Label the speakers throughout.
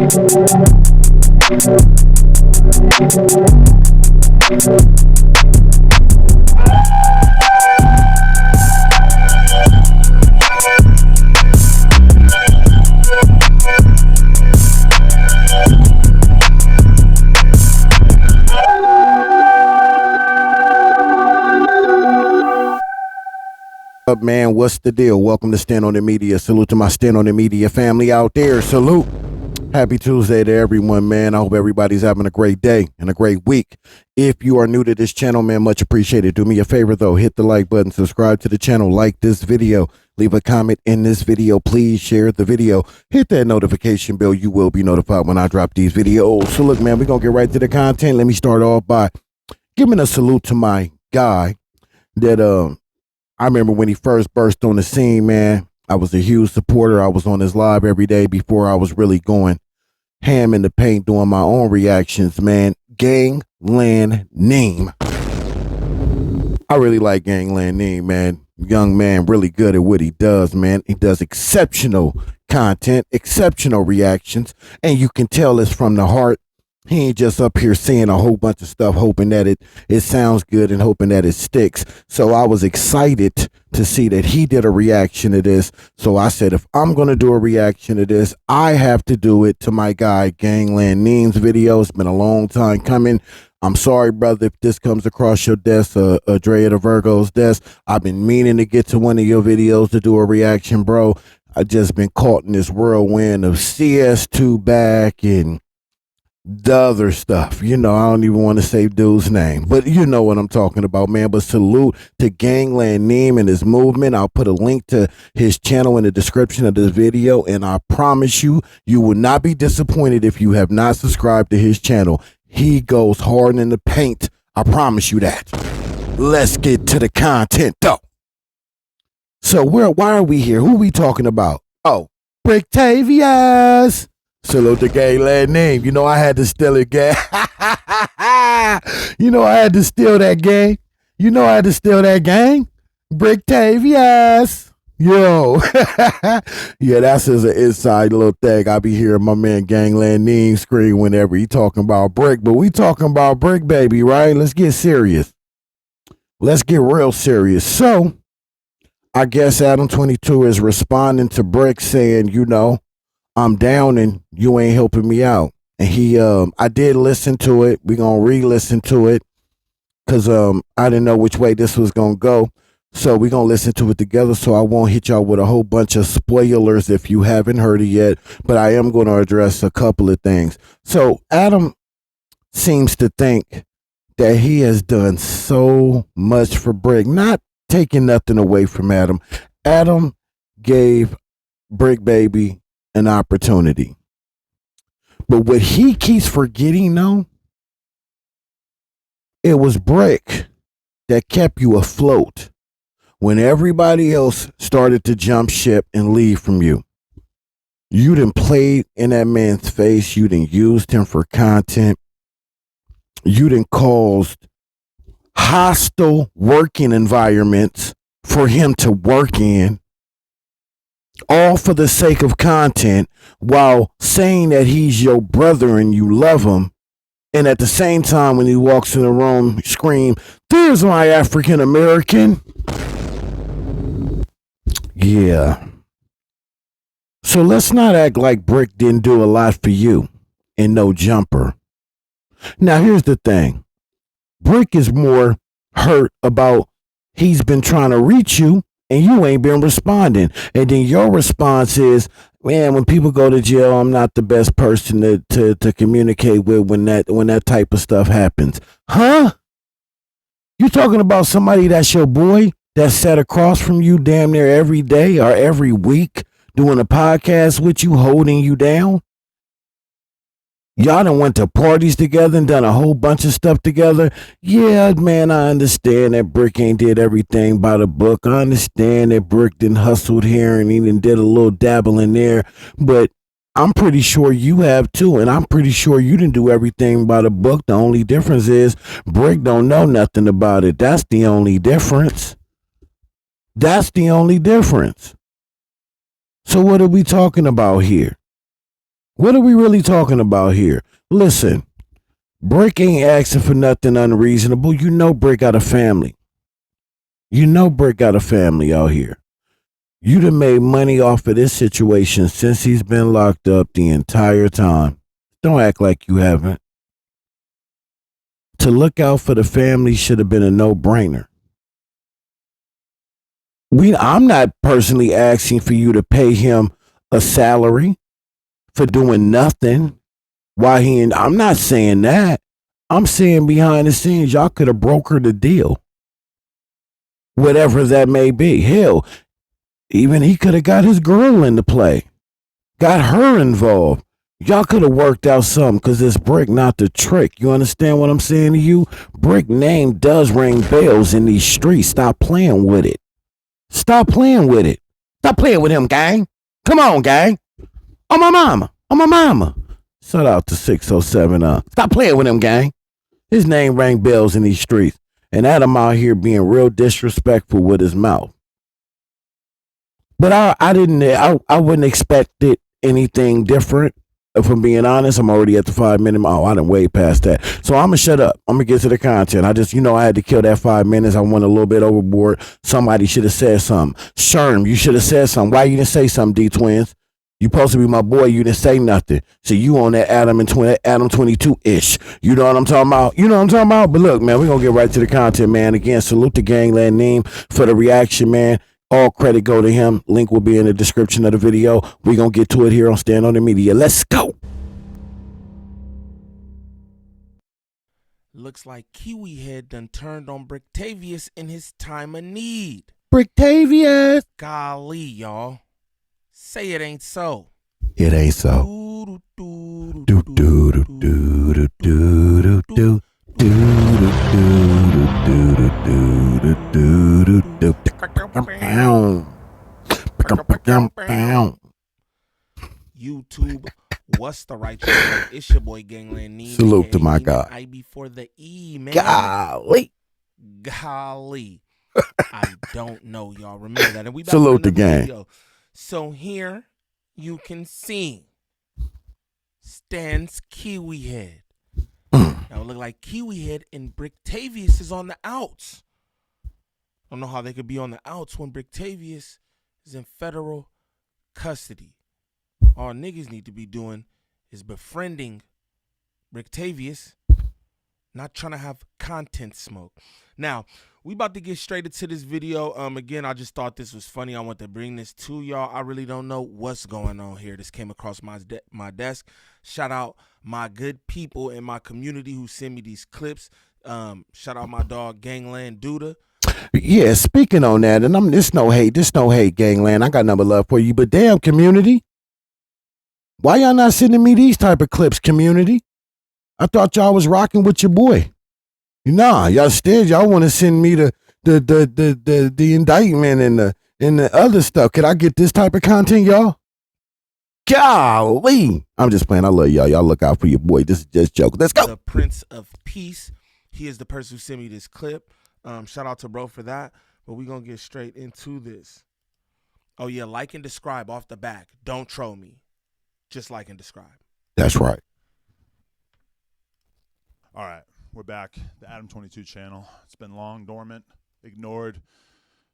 Speaker 1: Up, man, what's the deal? Welcome to Stand on the Media. Salute to my Stand on the Media family out there. Salute. Happy Tuesday to everyone, man. I hope everybody's having a great day and a great week. If you are new to this channel, man, much appreciated. Do me a favor, though. Hit the like button, subscribe to the channel, like this video, leave a comment in this video. Please share the video. Hit that notification bell. You will be notified when I drop these videos. So, look, man, we're going to get right to the content. Let me start off by giving a salute to my guy that, I remember when he first burst on the scene, man. I was a huge supporter. I was on his live every day before I was really going ham in the paint doing my own reactions, man. Gangland Neem. I really like Gangland Neem, man. Young man, really good at what he does, man. He does exceptional content, exceptional reactions, and you can tell it's from the heart. He ain't just up here saying a whole bunch of stuff, hoping that it sounds good and hoping that it sticks. So I was excited to see that he did a reaction to this. So I said, if I'm going to do a reaction to this, I have to do it to my guy, Gangland Neem's video. It's been a long time coming. I'm sorry, brother, if this comes across your desk, Drea the Virgo's desk. I've been meaning to get to one of your videos to do a reaction, bro. I just been caught in this whirlwind of CS2 back and the other stuff. You know, I don't even want to say dude's name, but you know what I'm talking about, man. But salute to Gangland Neem and his movement. I'll put a link to his channel in the description of this video, and I promise you, you will not be disappointed if you have not subscribed to his channel. He goes hard in the paint. I promise you that. Let's get to the content, though. So why are we here? Who are we talking about? Oh, Bricktavius. Salute to Gangland Neem. You know I had to steal it, gang. You know I had to steal that gang. You know I had to steal that gang. Bricktavius. Yo. Yeah, that's his inside little thing. I be hearing my man Gangland Neem scream whenever he talking about Brick. But we talking about Brick, baby, right? Let's get serious. Let's get real serious. So, I guess Adam 22 is responding to Brick saying, you know, I'm down and you ain't helping me out. And I did listen to it. We're going to re-listen to it because I didn't know which way this was going to go. So we're going to listen to it together. So I won't hit y'all with a whole bunch of spoilers if you haven't heard it yet. But I am going to address a couple of things. So Adam seems to think that he has done so much for Brick, not taking nothing away from Adam. Adam gave Brick Baby an opportunity. But what he keeps forgetting, though, it was Brick that kept you afloat when everybody else started to jump ship and leave from you. You done played in that man's face. You done used him for content. You done caused hostile working environments for him to work in, all for the sake of content, while saying that he's your brother and you love him. And at the same time, when he walks in the room, scream, "There's my African American." Yeah. So let's not act like Brick didn't do a lot for you and no jumper. Now, here's the thing. Brick is more hurt about he's been trying to reach you and you ain't been responding. And then your response is, man, when people go to jail, I'm not the best person to communicate with when that type of stuff happens. Huh? You talking about somebody that's your boy that sat across from you damn near every day or every week doing a podcast with you, holding you down? Y'all done went to parties together and done a whole bunch of stuff together. Yeah, man, I understand that Brick ain't did everything by the book. I understand that Brick done hustled here and he done did a little dabbling there. But I'm pretty sure you have too. And I'm pretty sure you didn't do everything by the book. The only difference is Brick don't know nothing about it. That's the only difference. That's the only difference. So what are we talking about here? What are we really talking about here? Listen, Brick ain't asking for nothing unreasonable. You know Brick got a family. You know Brick got a family out here. You done made money off of this situation since he's been locked up the entire time. Don't act like you haven't. To look out for the family should have been a no-brainer. I'm not personally asking for you to pay him a salary for doing nothing. I'm not saying that. I'm saying behind the scenes, y'all could have brokered a deal. Whatever that may be. Hell, even he could have got his girl into play. Got her involved. Y'all could have worked out something because this Brick not the trick. You understand what I'm saying to you? Brick name does ring bells in these streets. Stop playing with it. Stop playing with it. Stop playing with him, gang. Come on, gang. On my mama. On my mama. Shout out to 607. Stop playing with him, gang. His name rang bells in these streets. And Adam out here being real disrespectful with his mouth. But I wouldn't expect it anything different. If I'm being honest, I'm already at the 5-minute mark. Oh, I done way past that. So I'm going to shut up. I'm going to get to the content. I had to kill that 5 minutes. I went a little bit overboard. Somebody should have said something. Sherm, you should have said something. Why you didn't say something, D-Twins? You supposed to be my boy. You didn't say nothing. So you on that Adam 22-ish. You know what I'm talking about? You know what I'm talking about? But look, man, we're going to get right to the content, man. Again, salute to Gangland Neem for the reaction, man. All credit go to him. Link will be in the description of the video. We're going to get to it here on Stand on the Media. Let's go.
Speaker 2: Looks like Kiwi Head done turned on Bricktavious in his time of need.
Speaker 1: Bricktavious.
Speaker 2: Golly, y'all. Say it ain't so.
Speaker 1: It ain't so.
Speaker 2: YouTube, what's the right word? It's your boy Gangland Neem.
Speaker 1: Salute to my God.
Speaker 2: I before the E, man.
Speaker 1: Golly.
Speaker 2: I don't know, y'all. Remember that. And we
Speaker 1: salute the gang. Video.
Speaker 2: So here you can see Stan's Kiwi Head. Now it look like Kiwi Head and Bricktavious is on the outs. I don't know how they could be on the outs when Bricktavious is in federal custody. All niggas need to be doing is befriending Bricktavious, not trying to have content smoke. Now, we about to get straight into this video. Again, I just thought this was funny. I want to bring this to y'all. I really don't know what's going on here. This came across my desk. Shout out my good people in my community who send me these clips. Shout out my dog Gangland Duda.
Speaker 1: Yeah, speaking on that, and this no hate, Gangland. I got number love for you, but damn community. Why y'all not sending me these type of clips, community? I thought y'all was rocking with your boy. Nah, y'all want to send me the indictment and the other stuff. Could I get this type of content, y'all? Golly. I'm just playing. I love y'all. Y'all look out for your boy. This is just joke. Let's go.
Speaker 2: The Prince of Peace. He is the person who sent me this clip. Shout out to bro for that. But we're going to get straight into this. Oh, yeah. Like and describe off the back. Don't troll me. Just like and describe.
Speaker 1: That's right.
Speaker 3: All right. We're back. The Adam 22 channel. It's been long dormant, ignored,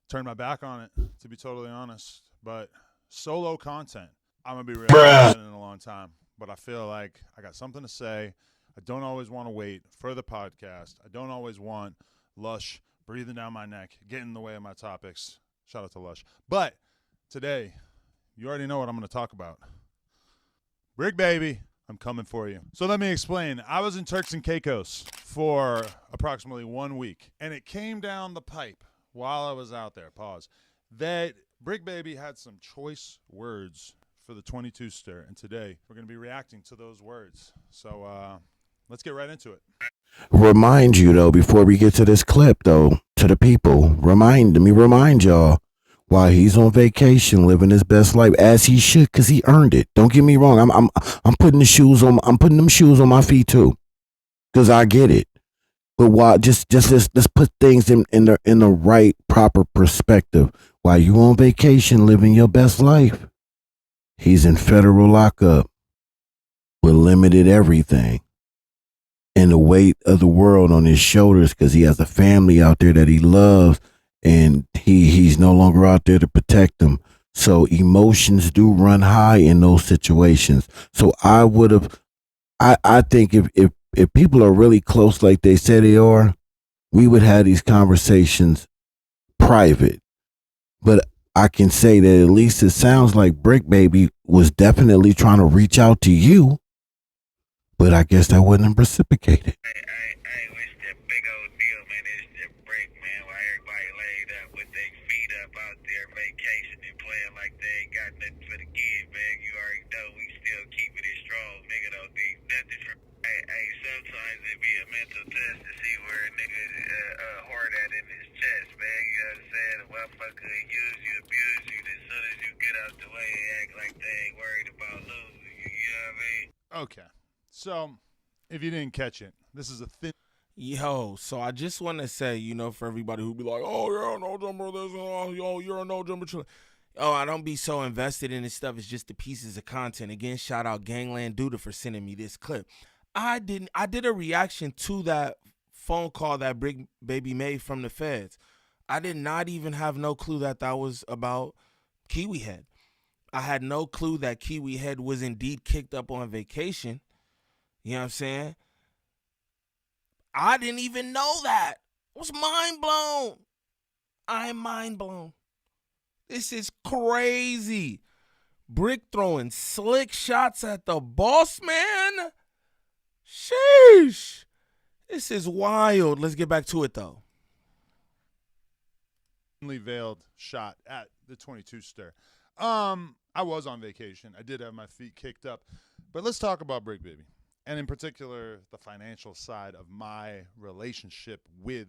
Speaker 3: turned my back on it, to be totally honest. But solo content. I'm going to be real. I haven't done it in a long time. But I feel like I got something to say. I don't always want to wait for the podcast. I don't always want Lush breathing down my neck, getting in the way of my topics. Shout out to Lush. But today, you already know what I'm going to talk about. Brick baby, I'm coming for you. So let me explain. I was in Turks and Caicos for approximately 1 week, and it came down the pipe while I was out there, pause, that Brick baby had some choice words for the 22 stir, and today we're going to be reacting to those words. So let's get right into it.
Speaker 1: Remind you, though, before we get to this clip, though, to the people, remind y'all, while he's on vacation, living his best life as he should, because he earned it. Don't get me wrong. I'm putting the shoes on. I'm putting them shoes on my feet too, because I get it. But why? Just let's put things in the right proper perspective. While you on vacation, living your best life, he's in federal lockup. but limited everything. And the weight of the world on his shoulders because he has a family out there that he loves, and he's no longer out there to protect them. So emotions do run high in those situations. So I think if people are really close like they say they are, we would have these conversations private. But I can say that at least it sounds like Brick Baby was definitely trying to reach out to you, but I guess that wasn't reciprocated.
Speaker 4: Hey, it's that big old deal, man. It's that break, man. While everybody laid up with their feet up out there vacationing, playing like they ain't got nothing for the kids, man. You already know we still keeping it strong. Nigga don't need nothing from. Hey, sometimes it be a mental test to see where a nigga hard at in his chest, man. You know what I'm saying? A motherfucker use you, abuse you. As soon as you get out the way, they act like they ain't worried about losing you. You know what I mean?
Speaker 3: Okay. So, if you didn't catch it, this is a thin.
Speaker 2: Yo, so I just want to say, for everybody who be like, oh, you're a no jumper, this, yo, you're a no jumper. Oh, I don't be so invested in this stuff. It's just the pieces of content. Again, shout out Gangland Duda for sending me this clip. I did a reaction to that phone call that Brick Baby made from the feds. I did not even have no clue that was about Kiwi Head. I had no clue that Kiwi Head was indeed kicked up on vacation. You know what I'm saying? I didn't even know that. I was mind blown. I am mind blown. This is crazy. Brick throwing slick shots at the boss man. Sheesh. This is wild. Let's get back to it, though.
Speaker 3: Veiled shot at the 22 stir. I was on vacation. I did have my feet kicked up. But let's talk about Brick Baby. And in particular, the financial side of my relationship with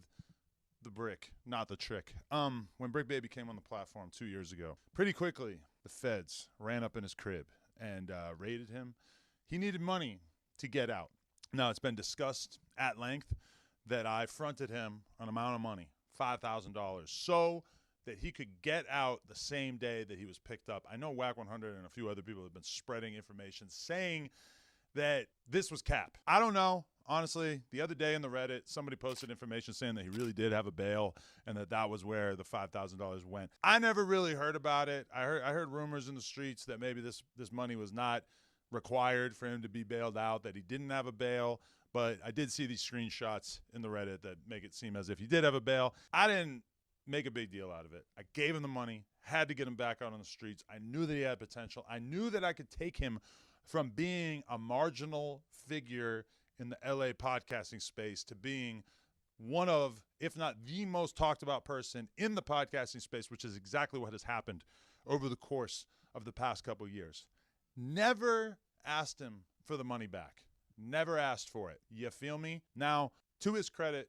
Speaker 3: the Brick, not the trick. When Brick Baby came on the platform 2 years ago, pretty quickly, the feds ran up in his crib and raided him. He needed money to get out. Now, it's been discussed at length that I fronted him an amount of money, $5,000, so that he could get out the same day that he was picked up. I know WAC 100 and a few other people have been spreading information saying that this was cap. I don't know. Honestly, the other day in the Reddit, somebody posted information saying that he really did have a bail and that was where the $5,000 went. I never really heard about it. I heard rumors in the streets that maybe this money was not required for him to be bailed out, that he didn't have a bail, but I did see these screenshots in the Reddit that make it seem as if he did have a bail. I didn't make a big deal out of it. I gave him the money, had to get him back out on the streets. I knew that he had potential. I knew that I could take him from being a marginal figure in the LA podcasting space to being one of, if not the most talked about person in the podcasting space, which is exactly what has happened over the course of the past couple of years. Never asked him for the money back. Never asked for it. You feel me? Now, to his credit,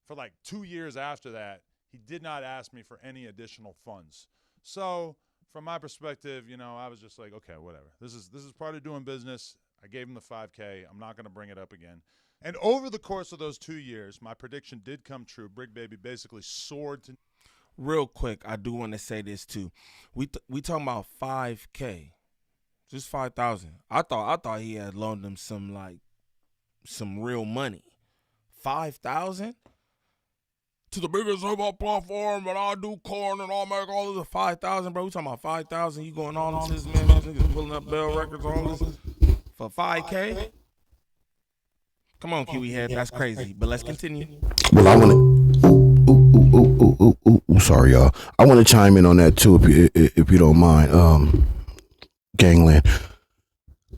Speaker 3: for like 2 years after that, he did not ask me for any additional funds. So from my perspective, I was just like, okay, whatever. This is part of doing business. I gave him the $5K. I'm not going to bring it up again. And over the course of those 2 years, my prediction did come true. Brick Baby basically soared to.
Speaker 2: Real quick, I do want to say this too. We talking about $5K, just 5,000. I thought he had loaned them some real money. 5,000 to the biggest hip-hop platform, and I do corn and I'll make all of the 5,000, bro. We talking about 5,000. You going on to this man? Niggas pulling up Bell Records, all this for 5K. Come on, Kiwi Head, that's crazy. But let's continue.
Speaker 1: Well, I want to. Sorry, y'all. I want to chime in on that too, if you don't mind. Gangland.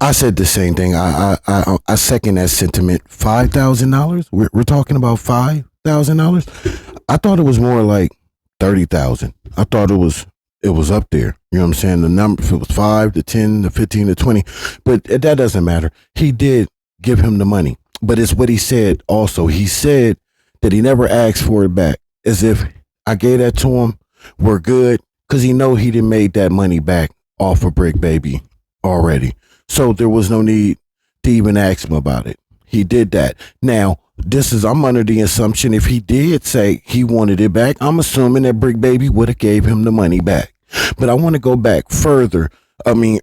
Speaker 1: I said the same thing. I second that sentiment. $5,000. We're talking about $5,000. I thought it was more like 30,000. I thought it was up there. You know what I'm saying? The number, if it was 5 to 10 to 15 to 20, but that doesn't matter. He did give him the money, but it's what he said. Also, he said that he never asked for it back, as if I gave that to him. We're good, because he know he didn't made that money back off of Brick Baby already. So there was no need to even ask him about it. He did that. Now, I'm under the assumption if he did say he wanted it back, I'm assuming that Brick Baby would have gave him the money back. But I want to go back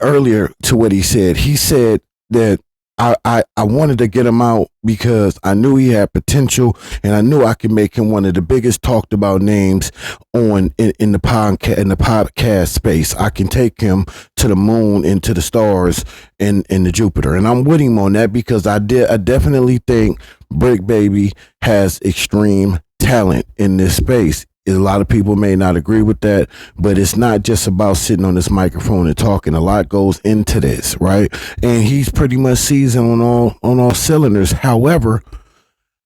Speaker 1: earlier to what he said. He said that I wanted to get him out because I knew he had potential, and I knew I could make him one of the biggest talked about names in the podcast space. I can take him to the moon and to the stars and the Jupiter, and I'm with him on that because I definitely think Brick Baby has extreme talent in this space. A lot of people may not agree with that, but it's not just about sitting on this microphone and talking. A lot goes into this, right? And he's pretty much seasoned on all cylinders. However,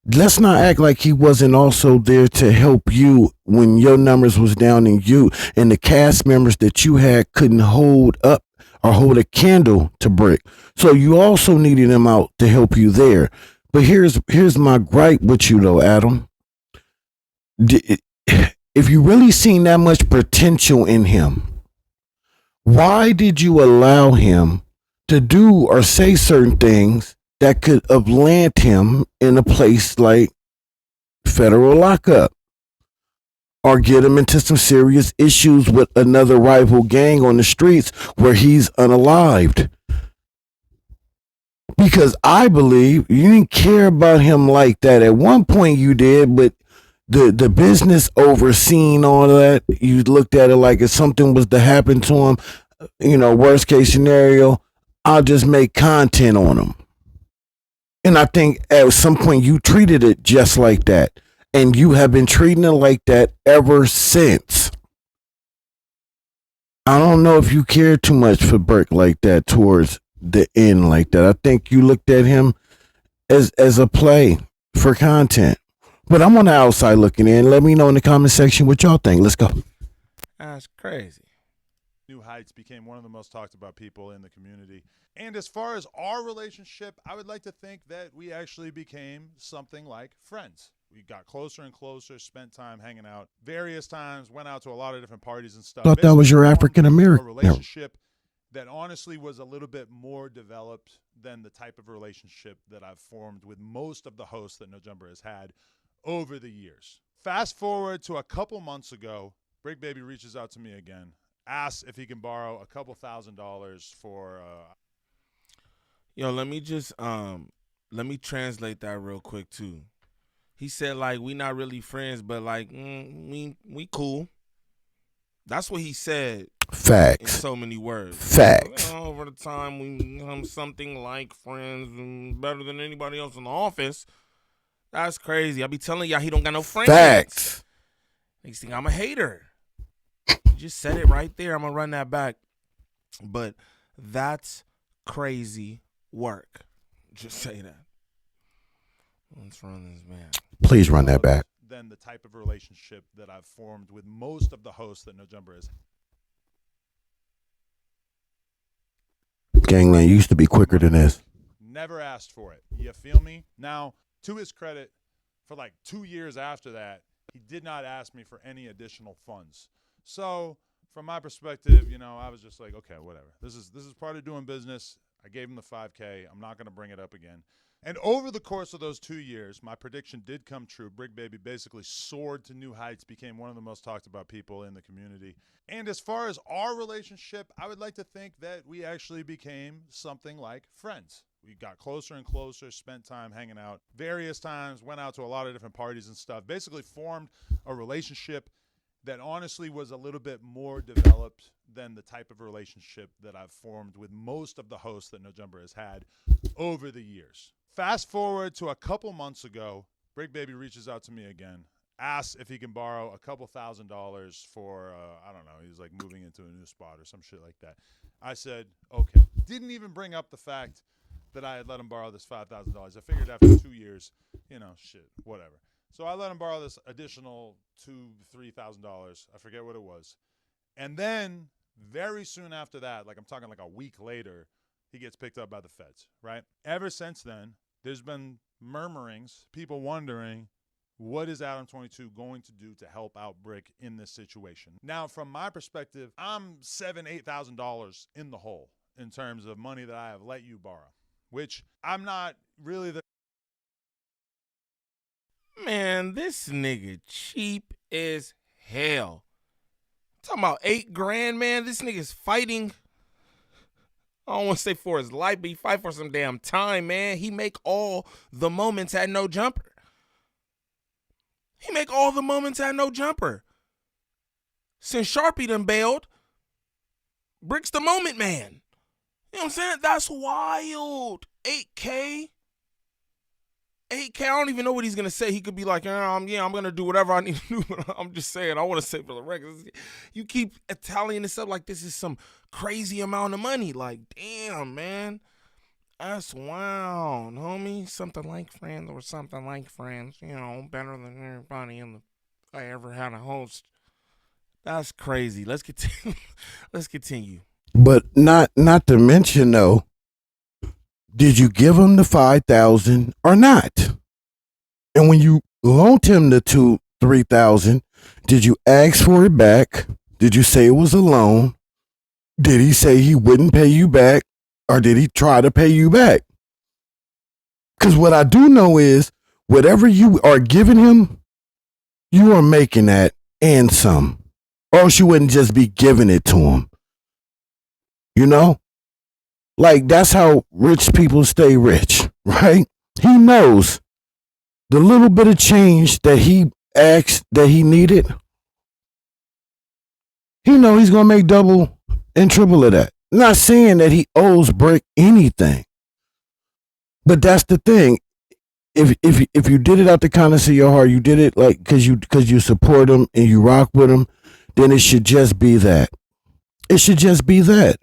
Speaker 1: let's not act like he wasn't also there to help you when your numbers was down and the cast members that you had couldn't hold up or hold a candle to Brick. So you also needed him out to help you there. But here's my gripe with you though, Adam. If you really seen that much potential in him, why did you allow him to do or say certain things that could have landed him in a place like federal lockup or get him into some serious issues with another rival gang on the streets where he's unalived? Because I believe you didn't care about him like that. At one point you did, but the business overseeing all of that, you looked at it like if something was to happen to him, worst case scenario, I'll just make content on him. And I think at some point you treated it just like that. And you have been treating it like that ever since. I don't know if you care too much for Burke like that towards the end like that. I think you looked at him as a play for content. But I'm on the outside looking in. Let me know in the comment section what y'all think. Let's go.
Speaker 2: That's crazy.
Speaker 3: New Heights became one of the most talked about people in the community. And as far as our relationship, I would like to think that we actually became something like friends. We got closer and closer, spent time hanging out various times, went out to a lot of different parties and stuff.
Speaker 1: Thought that was your African American.
Speaker 3: A relationship that honestly was a little bit more developed than the type of relationship that I've formed with most of the hosts that No Jumper has had over the years. Fast forward to a couple months ago, Brick Baby reaches out to me again, asks if he can borrow a couple $1,000s for
Speaker 2: Yo, let me translate that real quick too. He said like we not really friends, but like we cool. That's what he said.
Speaker 1: Facts.
Speaker 2: In so many words.
Speaker 1: Facts.
Speaker 2: Over the time we become something like friends and better than anybody else in the office. That's crazy. I be telling y'all he don't got no friends.
Speaker 1: Facts.
Speaker 2: Next thing I'm a hater. You just said it right there. I'm gonna run that back. But that's crazy work. Just say that. Let's run this back.
Speaker 1: Please run that back.
Speaker 3: Than the type of relationship that I've formed with most of the hosts that No Jumper is.
Speaker 1: Gangland used to be quicker than this.
Speaker 3: Never asked for it. You feel me? Now, to his credit, for like 2 years after that, he did not ask me for any additional funds. So, from my perspective, I was just like, okay, whatever. This is part of doing business. I gave him the $5K. I'm not going to bring it up again. And over the course of those 2 years, my prediction did come true. Brick Baby basically soared to new heights, became one of the most talked about people in the community. And as far as our relationship, I would like to think that we actually became something like friends. We got closer and closer, spent time hanging out various times, went out to a lot of different parties and stuff, basically formed a relationship that honestly was a little bit more developed than the type of relationship that I've formed with most of the hosts that No Jumper has had over the years. Fast forward to a couple months ago, Brick Baby reaches out to me again, asks if he can borrow a couple $1,000s for, I don't know, he's like moving into a new spot or some shit like that. I said, okay. Didn't even bring up the fact that I had let him borrow this $5,000. I figured after 2 years, shit, whatever. So I let him borrow this additional $2,000-$3,000. I forget what it was. And then very soon after that, like I'm talking like a week later, he gets picked up by the feds, right? Ever since then, there's been murmurings, people wondering, what is Adam 22 going to do to help out Brick in this situation? Now, from my perspective, I'm $7,000-$8,000 in the hole in terms of money that I have let you borrow, which I'm not really the...
Speaker 2: Man, this nigga cheap as hell. I'm talking about $8 grand, man. This nigga's fighting I don't want to say for his life, but he fight for some damn time, man. He make all the moments at no jumper. He make all the moments at no jumper. Since Sharpie done bailed, Brick's the moment man. You know what I'm saying? That's wild. 8K. 8K, I don't even know what he's going to say. He could be like, I'm going to do whatever I need to do. I'm just saying, I want to say for the record. You keep tallying this up like this is some crazy amount of money. Like, damn, man. That's wild, homie. Something like Friends or something like Friends. You know, better than everybody I ever had a host. That's crazy. Let's continue. Let's continue.
Speaker 1: But not to mention though, did you give him the 5,000 or not? And when you loaned him the 3,000, did you ask for it back? Did you say it was a loan? Did he say he wouldn't pay you back, or did he try to pay you back? Because what I do know is whatever you are giving him, you are making that and some, or else you wouldn't just be giving it to him. You know? Like, that's how rich people stay rich, right? He knows the little bit of change that he asked that he needed. He know he's going to make double and triple of that. Not saying that he owes Brick anything. But that's the thing. If you did it out the kindness of your heart, you did it like because you support him and you rock with him, then it should just be that. It should just be that.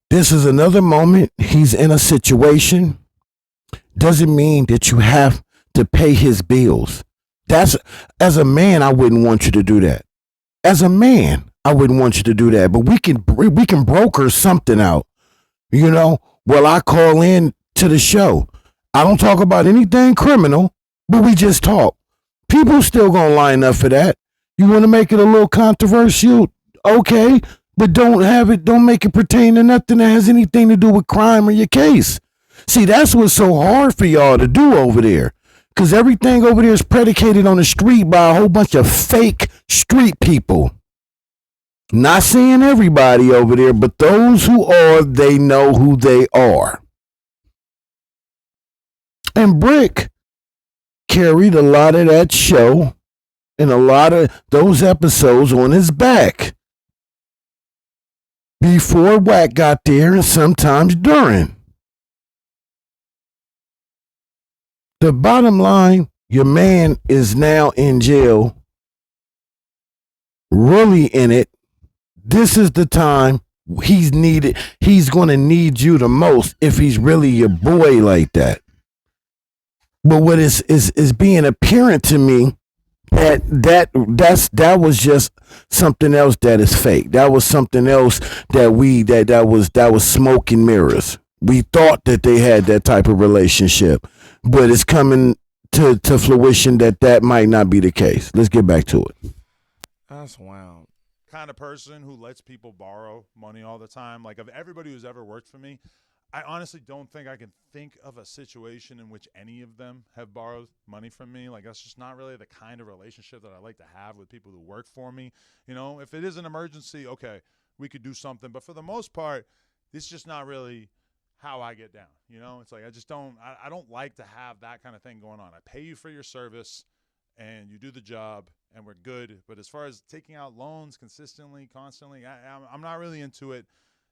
Speaker 1: This is another moment. He's in a situation. Doesn't mean that you have to pay his bills. That's, as a man, I wouldn't want you to do that. As a man, I wouldn't want you to do that. But we can broker something out. You know, well, I call in to the show. I don't talk about anything criminal, but we just talk. People still gonna line up for that. You want to make it a little controversial? Okay. But don't make it pertain to nothing that has anything to do with crime or your case. See, that's what's so hard for y'all to do over there. Because everything over there is predicated on the street by a whole bunch of fake street people. Not saying everybody over there, but those who are, they know who they are. And Brick carried a lot of that show and a lot of those episodes on his back. Before Wack got there and sometimes during. The bottom line, your man is now in jail, really in it. This is the time he's needed. He's going to need you the most if he's really your boy like that. But what is being apparent to me that was just something else that is fake. That was something else that was smoke and mirrors. We thought that they had that type of relationship, but it's coming to fruition that might not be the case. Let's get back to it.
Speaker 2: That's wild.
Speaker 3: Kind of person who lets people borrow money all the time. Like, of everybody who's ever worked for me, I honestly don't think I can think of a situation in which any of them have borrowed money from me. Like, that's just not really the kind of relationship that I like to have with people who work for me. You know, if it is an emergency, okay, we could do something. But for the most part, this is just not really how I get down. You know, it's like I don't like to have that kind of thing going on. I pay you for your service and you do the job and we're good. But as far as taking out loans consistently, constantly, I'm not really into it.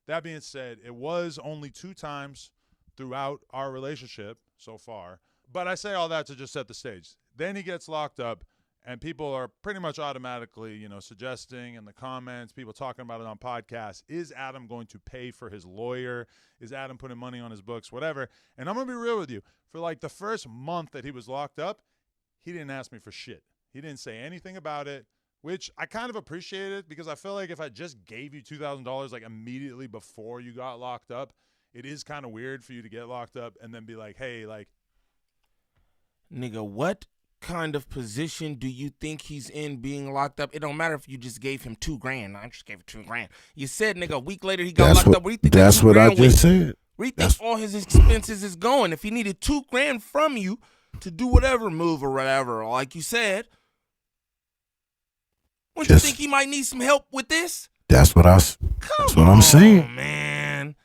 Speaker 3: That being said, it was only 2 times throughout our relationship so far. But I say all that to just set the stage. Then he gets locked up, and people are pretty much automatically, you know, suggesting in the comments, people talking about it on podcasts, is Adam going to pay for his lawyer? Is Adam putting money on his books? Whatever. And I'm going to be real with you. For like the first month that he was locked up, he didn't ask me for shit. He didn't say anything about it, which I kind of appreciated because I feel like if I just gave you $2,000 like immediately before you got locked up, it is kind of weird for you to get locked up and then be like, hey, like.
Speaker 2: Nigga, what kind of position do you think he's in being locked up? It don't matter if you just gave him $2,000. I just gave him $2,000. You said, nigga, a week later he got locked up. What do you think?
Speaker 1: That's what I just said.
Speaker 2: Where do you think all his expenses is going? If he needed $2,000 from you to do whatever move or whatever, like you said, wouldn't you think he might need some help with this?
Speaker 1: That's what I'm saying.
Speaker 2: Man.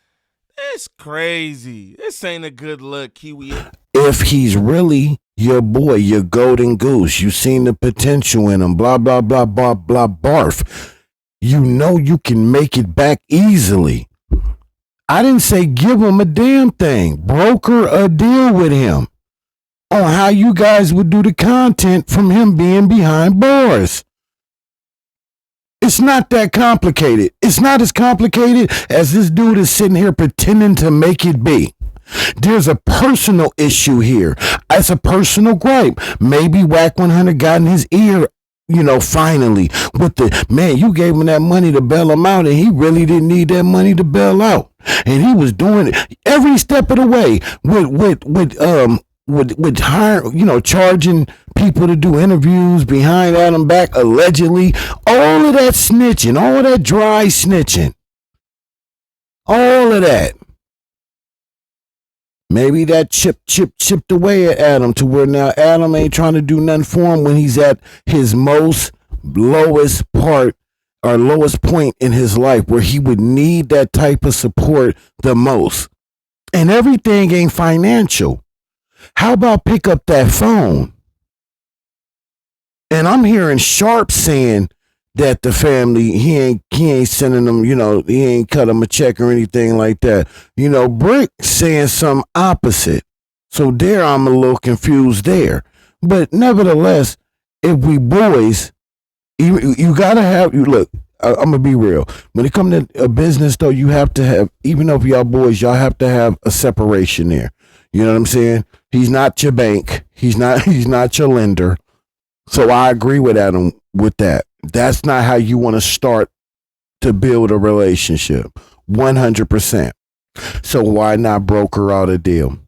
Speaker 2: It's crazy. This ain't a good look, Kiwi.
Speaker 1: If he's really your boy, your golden goose, you seen the potential in him, blah, blah, blah, blah, blah, barf. You know you can make it back easily. I didn't say give him a damn thing. Broker a deal with him on how you guys would do the content from him being behind bars. It's not that complicated. It's not as complicated as this dude is sitting here pretending to make it be. There's a personal issue here. It's a personal gripe. Maybe Whack 100 got in his ear, finally, with the, man, you gave him that money to bail him out, and he really didn't need that money to bail out. And he was doing it every step of the way with hiring, charging people to do interviews behind Adam back, allegedly. All of that snitching, all of that dry snitching, all of that. Maybe that chipped away at Adam to where now Adam ain't trying to do nothing for him when he's at his most lowest part or lowest point in his life where he would need that type of support the most. And everything ain't financial. How about pick up that phone? And I'm hearing Sharp saying that the family, he ain't sending them, he ain't cut him a check or anything like that. Brick saying some opposite. So there I'm a little confused there. But nevertheless, if we boys, you gotta have, look, I'm gonna be real. When it comes to a business though, you have to have, even though y'all boys, y'all have to have a separation there. You know what I'm saying? He's not your bank. He's not your lender. So I agree with Adam with that. That's not how you want to start to build a relationship. 100%. So why not broker out a deal?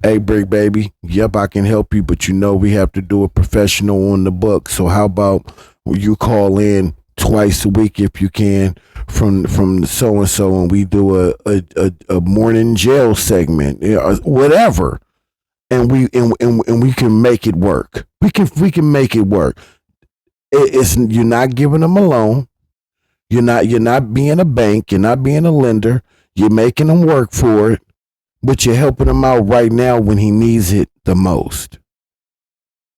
Speaker 1: Hey, Brick Baby, yep, I can help you, but we have to do a professional on the book. So how about you call in twice a week if you can from so and so, and we do a morning jail segment, whatever, and we can make it work. We can make it work. It's you're not giving them a loan. You're not being a bank. You're not being a lender. You're making them work for it, but you're helping him out right now when he needs it the most.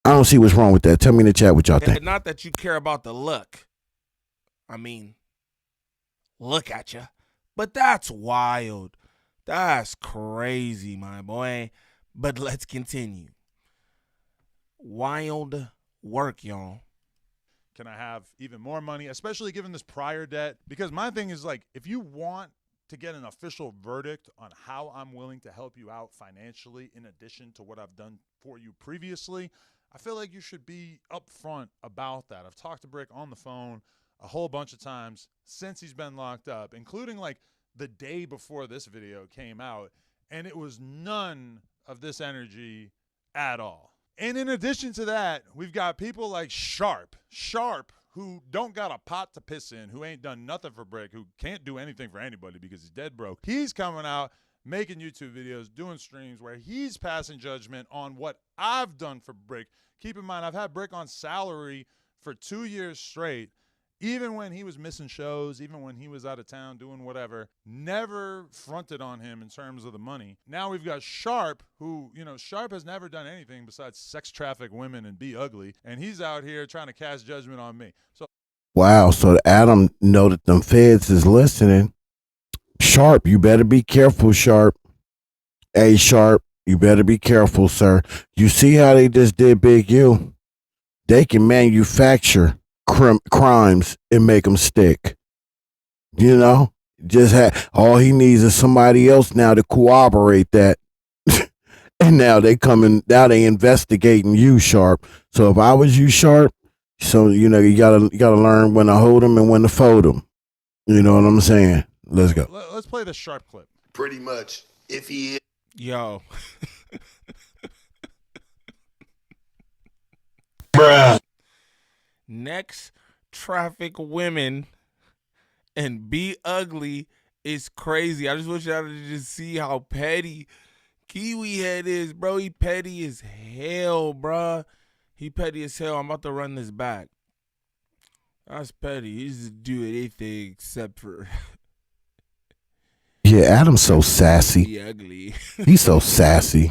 Speaker 1: I don't see what's wrong with that. Tell me in the chat what y'all think.
Speaker 2: Not that you care about the look. I mean, look at you. But that's wild. That's crazy, my boy. But let's continue. Wild work, y'all.
Speaker 3: Can I have even more money, especially given this prior debt? Because my thing is, like, if you want to get an official verdict on how I'm willing to help you out financially in addition to what I've done for you previously, I feel like you should be upfront about that. I've talked to Brick on the phone a whole bunch of times since he's been locked up, including like the day before this video came out, and it was none of this energy at all. And in addition to that, we've got people like Sharp, who don't got a pot to piss in, who ain't done nothing for Brick, who can't do anything for anybody because he's dead broke. He's coming out, making YouTube videos, doing streams where he's passing judgment on what I've done for Brick. Keep in mind, I've had Brick on salary for 2 years straight. Even when he was missing shows, even when he was out of town doing whatever, never fronted on him in terms of the money. Now we've got Sharp, who, Sharp has never done anything besides sex traffic women and be ugly. And he's out here trying to cast judgment on me. So,
Speaker 1: wow. So Adam know that them feds is listening. Sharp, you better be careful, Sharp. Hey, Sharp, you better be careful, sir. You see how they just did Big U? They can manufacture crimes and make them stick. All he needs is somebody else now to corroborate that. And now they investigating you, Sharp. So if I was you, Sharp, so you gotta learn when to hold them and when to fold them. You know what I'm saying? Let's go.
Speaker 3: Let's play the Sharp clip.
Speaker 5: Pretty much, if he is.
Speaker 2: Yo.
Speaker 5: Bruh.
Speaker 2: Next, traffic women and be ugly is crazy. I just wish y'all to just see how petty Kiwi Head is, bro. He petty as hell, bro. He petty as hell. I'm about to run this back. That's petty. He just do anything except for
Speaker 1: Yeah, Adam's so sassy.
Speaker 2: Be ugly.
Speaker 1: He's so sassy.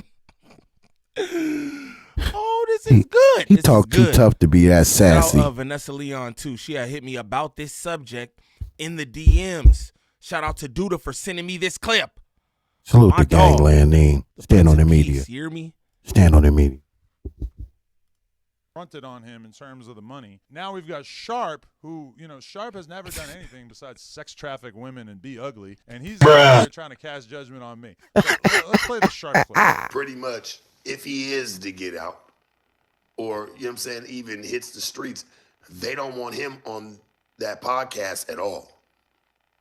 Speaker 2: Oh, this is good.
Speaker 1: He
Speaker 2: This
Speaker 1: talked
Speaker 2: is
Speaker 1: too
Speaker 2: good.
Speaker 1: tough to be that sassy.
Speaker 2: Shout out Vanessa Leon too. She had hit me about this subject in the DMs. Shout out to Duda for sending me this clip.
Speaker 1: Salute
Speaker 2: My
Speaker 1: the gangland name. Stand on the media.
Speaker 2: Peace, you hear me?
Speaker 1: Stand on the media.
Speaker 3: Fronted on him in terms of the money. Now we've got Sharp, who, Sharp has never done anything besides sex traffic women and be ugly, and he's out here trying to cast judgment on me. So, let's play the Sharp clip.
Speaker 5: Pretty much, if he is to get out, or, even hits the streets, they don't want him on that podcast at all.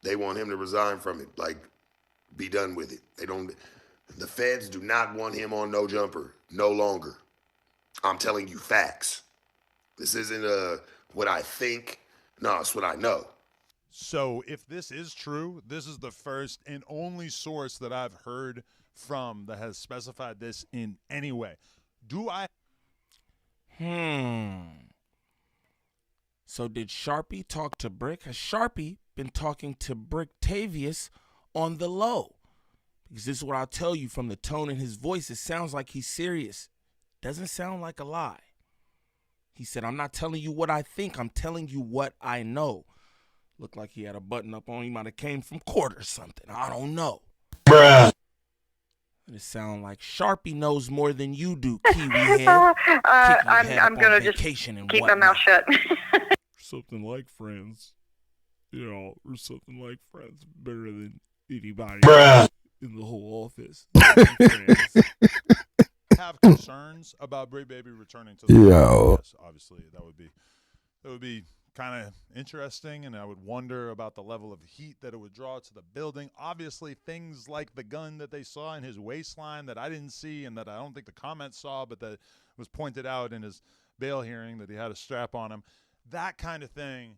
Speaker 5: They want him to resign from it, like, be done with it. The feds do not want him on No Jumper no longer. I'm telling you facts. This isn't what I think. No, it's what I know.
Speaker 3: So if this is true, this is the first and only source that I've heard from that has specified this in any way. Do I?
Speaker 2: So did Sharpie talk to Brick? Has Sharpie been talking to Bricktavious on the low? Because this is what I'll tell you from the tone in his voice. It sounds like he's serious. Doesn't sound like a lie. He said, I'm not telling you what I think. I'm telling you what I know. Looked like he had a button up on. He might have came from court or something. I don't know.
Speaker 5: Bruh.
Speaker 2: It sounds like Sharpie knows more than you do, Kiwi head.
Speaker 6: I'm going to just keep my mouth shut.
Speaker 2: Something like friends. Or something like friends. Better than anybody
Speaker 5: Bruh.
Speaker 2: in the whole office.
Speaker 3: Have concerns about Bray Baby returning to the Yes, obviously that would be kind of interesting, and I would wonder about the level of heat that it would draw to the building. Obviously, things like the gun that they saw in his waistline that I didn't see and that I don't think the comments saw, but that was pointed out in his bail hearing that he had a strap on him. That kind of thing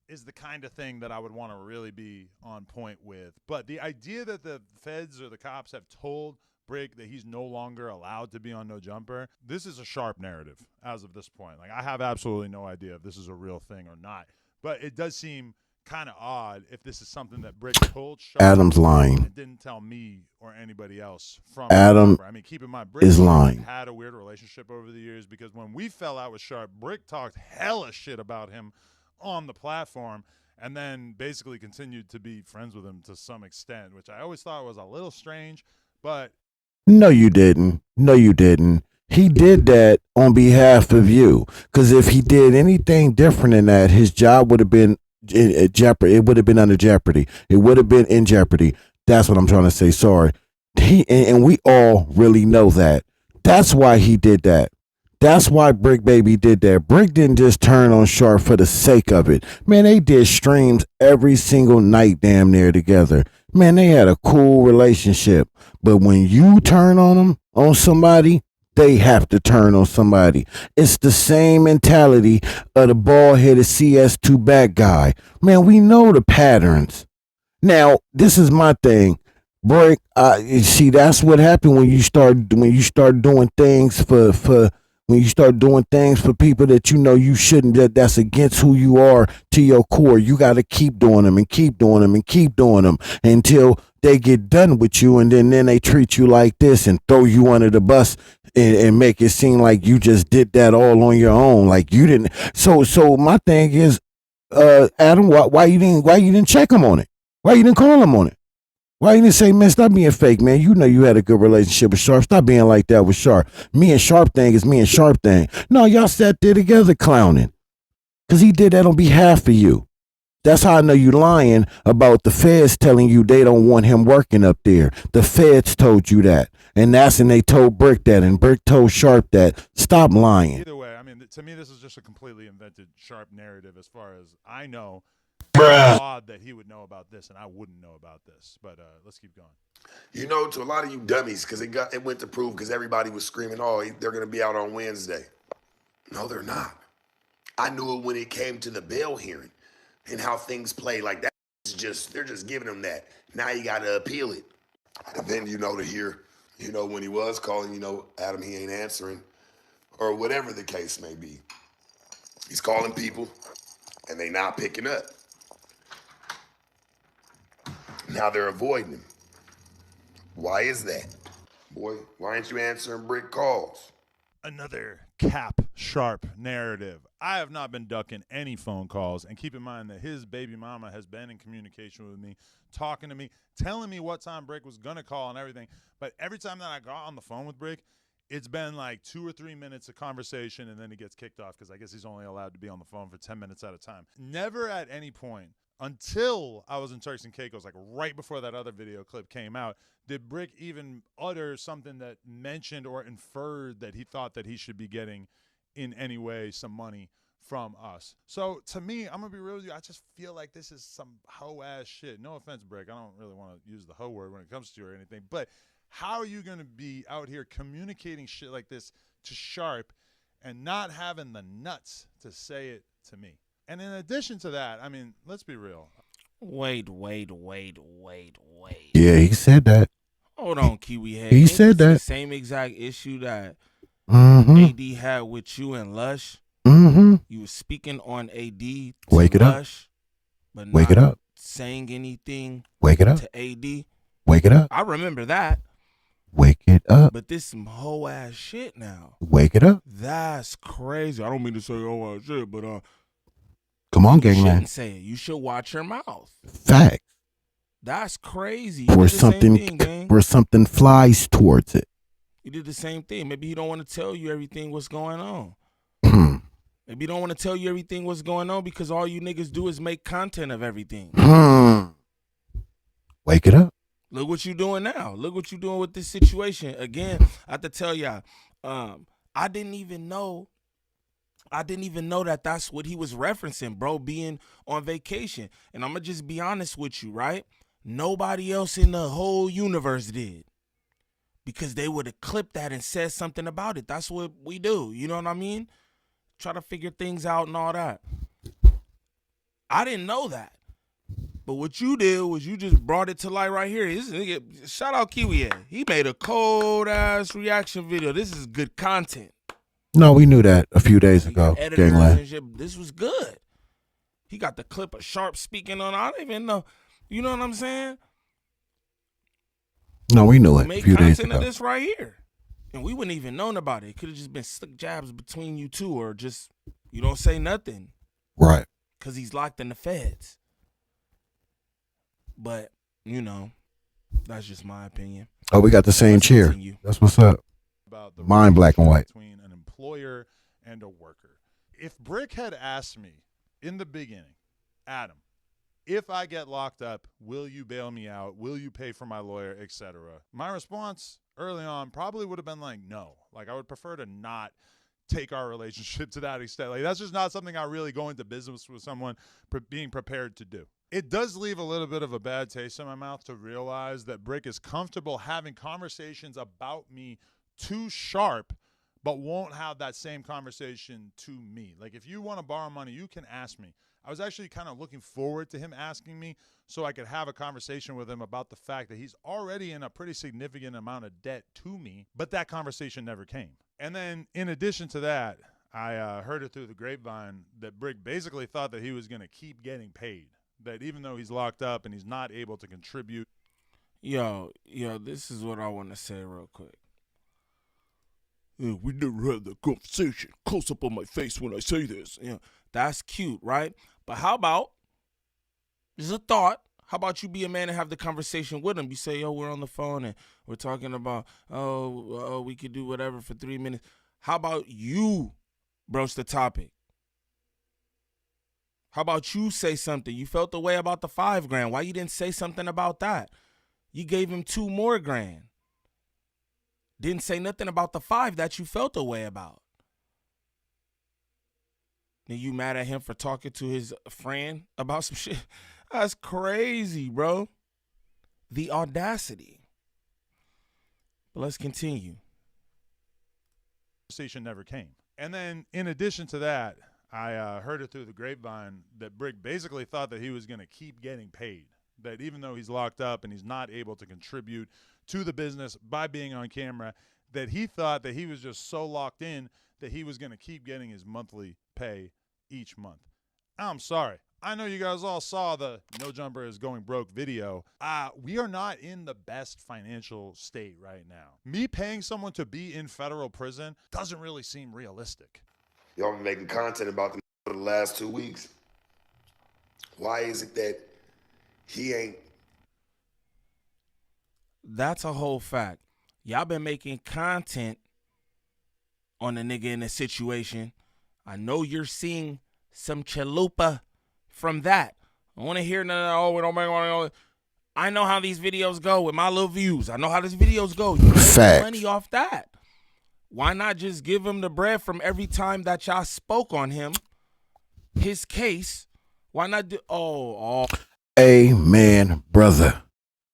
Speaker 3: is the kind of thing that I would want to really be on point with. But the idea that the feds or the cops have told Brig that he's no longer allowed to be on No Jumper, this is a Sharp narrative as of this point. Like, I have absolutely no idea if this is a real thing or not, but it does seem kind of odd if this is something that Brig told Sharp.
Speaker 1: Adam's lying.
Speaker 3: And didn't tell me or anybody else from
Speaker 1: Adam
Speaker 3: Jumper. I mean, keep in mind, Brig
Speaker 1: is lying.
Speaker 3: had a weird relationship over the years, because when we fell out with Sharp, Brig talked hella shit about him on the platform, and then basically continued to be friends with him to some extent, which I always thought was a little strange, but
Speaker 1: No, you didn't. No, you didn't. He did that on behalf of you. Because if he did anything different than that, his job would have been in jeopardy. It would have been under jeopardy. It would have been in jeopardy. That's what I'm trying to say. Sorry. And we all really know that. That's why he did that. That's why Brick Baby did that. Brick didn't just turn on Sharp for the sake of it. Man, they did streams every single night damn near together. Man, they had a cool relationship. But when you turn on them, on somebody, they have to turn on somebody. It's the same mentality of the bald-headed CS2 back guy. Man, we know the patterns. Now, this is my thing. Brick, see, that's what happened when you start doing things when you start doing things for people that you know you shouldn't, that's against who you are to your core. You got to keep doing them and keep doing them and keep doing them until they get done with you, and then they treat you like this and throw you under the bus and make it seem like you just did that all on your own, like you didn't. So my thing is, Adam, why you didn't check him on it? Why you didn't call him on it? Why you didn't say, man, stop being fake, man? You know you had a good relationship with Sharp. Stop being like that with Sharp. Me and Sharp thing is me and Sharp thing. No, y'all sat there together clowning. Because he did that on behalf of you. That's how I know you lying about the feds telling you they don't want him working up there. The feds told you that. And they told Brick that. And Brick told Sharp that. Stop lying.
Speaker 3: Either way, I mean, to me, this is just a completely invented Sharp narrative as far as I know.
Speaker 5: Bruh.
Speaker 3: Odd that he would know about this and I wouldn't know about this, but let's keep going.
Speaker 5: To a lot of you dummies, because it went to prove, because everybody was screaming, oh, they're going to be out on Wednesday. No, they're not. I knew it when it came to the bail hearing and how things play. Like, that is just, they're just giving them that. Now you got to appeal it. And then, to hear, when he was calling, Adam, he ain't answering, or whatever the case may be. He's calling people and they not picking up. Now they're avoiding him. Why is that? Boy, why ain't you answering Brick calls?
Speaker 3: Another cap sharp narrative. I have not been ducking any phone calls, and keep in mind that his baby mama has been in communication with me, talking to me, telling me what time Brick was gonna call and everything. But every time that I got on the phone with Brick, it's been like 2 or 3 minutes of conversation, and then he gets kicked off because I guess he's only allowed to be on the phone for 10 minutes at a time. Never at any point until I was in Turks and Caicos, like right before that other video clip came out, did Brick even utter something that mentioned or inferred that he thought that he should be getting in any way some money from us. So to me, I'm going to be real with you, I just feel like this is some hoe-ass shit. No offense, Brick. I don't really want to use the hoe word when it comes to you or anything, but how are you going to be out here communicating shit like this to Sharp and not having the nuts to say it to me? And in addition to that, I mean, let's be real.
Speaker 2: Wait.
Speaker 1: Yeah, he said that.
Speaker 2: Hold on, Kiwi Head.
Speaker 1: He
Speaker 2: Ain't
Speaker 1: said
Speaker 2: this the
Speaker 1: that.
Speaker 2: same exact issue that
Speaker 1: Mm-hmm.
Speaker 2: AD had with you and Lush?
Speaker 1: Mm-hmm.
Speaker 2: You were speaking on AD to
Speaker 1: Wake it up.
Speaker 2: Lush, but
Speaker 1: Wake
Speaker 2: not
Speaker 1: it up.
Speaker 2: saying anything
Speaker 1: Wake it up.
Speaker 2: to AD.
Speaker 1: Wake it up.
Speaker 2: I remember that.
Speaker 1: Wake it up.
Speaker 2: But this some whole ass shit now.
Speaker 1: Wake it up.
Speaker 2: That's crazy. I don't mean to say whole ass shit, but
Speaker 1: Come on,
Speaker 2: you
Speaker 1: gangland.
Speaker 2: shouldn't say it. You should watch your mouth.
Speaker 1: Facts.
Speaker 2: That's crazy.
Speaker 1: Where
Speaker 2: You did the same
Speaker 1: something
Speaker 2: thing, gang.
Speaker 1: where something flies towards it.
Speaker 2: You did the same thing. Maybe he don't want to tell you everything what's going on. Maybe he don't want to tell you everything what's going on because all you niggas do is make content of everything.
Speaker 1: Wake it up.
Speaker 2: Look what you doing now. Look what you doing with this situation. Again, I have to tell y'all, I didn't even know that that's what he was referencing, bro, being on vacation. And I'm going to just be honest with you, right? Nobody else in the whole universe did. Because they would have clipped that and said something about it. That's what we do. You know what I mean? Try to figure things out and all that. I didn't know that. But what you did was you just brought it to light right here. This nigga, shout out Kiwi. He made a cold ass reaction video. This is good content.
Speaker 1: No, we knew that a few days ago. Gangland.
Speaker 2: This was good. He got the clip of Sharp speaking on. I don't even know. You know what I'm saying?
Speaker 1: No, we knew it a few days
Speaker 2: ago. Made content of this right here. And we wouldn't even known about it. It could have just been slick jabs between you two or just, you don't say nothing.
Speaker 1: Right.
Speaker 2: Because he's locked in the feds. But, you know, that's just my opinion.
Speaker 1: Oh, we got the same chair. Continue. That's what's up.
Speaker 3: About the
Speaker 1: mine black and white.
Speaker 3: Between an employer and a worker. If Brick had asked me in the beginning, Adam, if I get locked up, will you bail me out? Will you pay for my lawyer, etc.? My response early on probably would have been like, no. Like, I would prefer to not take our relationship to that extent. Like, that's just not something I really go into business with someone being prepared to do. It does leave a little bit of a bad taste in my mouth to realize that Brick is comfortable having conversations about me to Sharp, but won't have that same conversation to me. Like, if you want to borrow money, you can ask me. I was actually kind of looking forward to him asking me so I could have a conversation with him about the fact that he's already in a pretty significant amount of debt to me, but that conversation never came. And then in addition to that, I heard it through the grapevine that Brick basically thought that he was going to keep getting paid, that even though he's locked up and he's not able to contribute.
Speaker 2: Yo, this is what I want to say real quick. Yeah, we never had that conversation. Close up on my face when I say this. Yeah, that's cute, right? But how about, just a thought, how about you be a man and have the conversation with him? You say, yo, we're on the phone and we're talking about, we could do whatever for 3 minutes. How about you broach the topic? How about you say something? You felt the way about the $5,000. Why you didn't say something about that? You gave him $2 more grand. Didn't say nothing about the 5 that you felt the way about. Then you mad at him for talking to his friend about some shit? That's crazy, bro. The audacity. But let's continue.
Speaker 3: Conversation never came. And then in addition to that, I heard it through the grapevine that Brick basically thought that he was going to keep getting paid, that even though he's locked up and he's not able to contribute to the business by being on camera, that he thought that he was just so locked in that he was going to keep getting his monthly pay each month. I'm sorry. I know you guys all saw the No Jumper is Going Broke video. We are not in the best financial state right now. Me paying someone to be in federal prison doesn't really seem realistic.
Speaker 5: Y'all been making content about them for the last 2 weeks. Why is it that he ain't?
Speaker 2: That's a whole fact. Y'all been making content on the nigga in the situation. I know you're seeing some chalupa from that. I want to hear none of that. Oh, we don't make money. I know how these videos go with my little views. I know how these videos go. You make money off that. Why not just give him the bread from every time that y'all spoke on him, his case? Why not do?
Speaker 1: Amen, brother.